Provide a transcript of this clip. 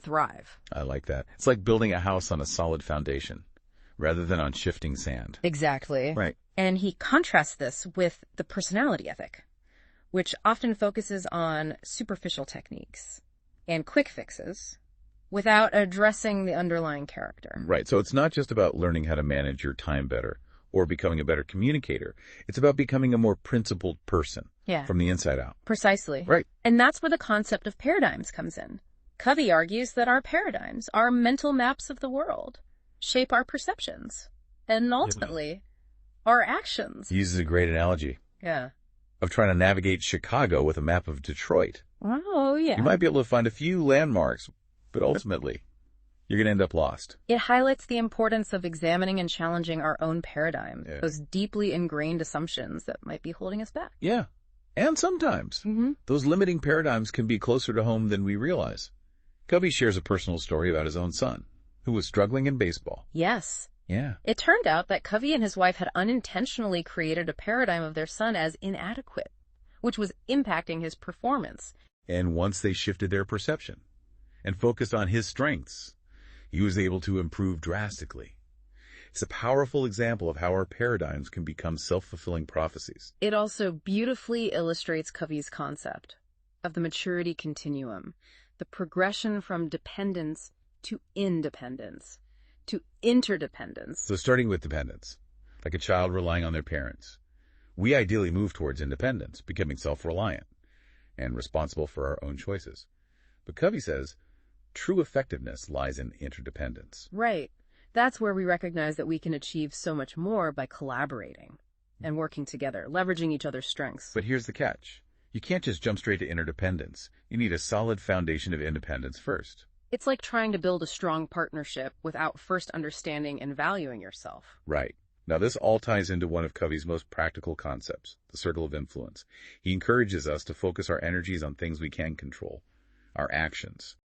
thrive. I like that. It's like building a house on a solid foundation rather than on shifting sand. Exactly. Right. And he contrasts this with the personality ethic, which often focuses on superficial techniques and quick fixes without addressing the underlying character. Right. So it's not just about learning how to manage your time better or becoming a better communicator. It's about becoming a more principled person from the inside out. Precisely. Right. And that's where the concept of paradigms comes in. Covey argues that our paradigms, our mental maps of the world, shape our perceptions and ultimately our actions. He uses a great analogy. Yeah. Of trying to navigate Chicago with a map of Detroit. Oh, yeah. You might be able to find a few landmarks, but ultimately, you're going to end up lost. It highlights the importance of examining and challenging our own paradigm, those deeply ingrained assumptions that might be holding us back. Yeah. And sometimes, those limiting paradigms can be closer to home than we realize. Covey shares a personal story about his own son, who was struggling in baseball. Yes. Yeah. It turned out that Covey and his wife had unintentionally created a paradigm of their son as inadequate, which was impacting his performance. And once they shifted their perception and focused on his strengths, he was able to improve drastically. It's a powerful example of how our paradigms can become self-fulfilling prophecies. It also beautifully illustrates Covey's concept of the maturity continuum, the progression from dependence to independence, to interdependence. So starting with dependence, like a child relying on their parents, we ideally move towards independence, becoming self-reliant and responsible for our own choices. But Covey says, true effectiveness lies in interdependence. Right. That's where we recognize that we can achieve so much more by collaborating and working together, leveraging each other's strengths. But here's the catch. You can't just jump straight to interdependence. You need a solid foundation of independence first. It's like trying to build a strong partnership without first understanding and valuing yourself. Right. Now, this all ties into one of Covey's most practical concepts, the circle of influence. He encourages us to focus our energies on things we can control, our actions.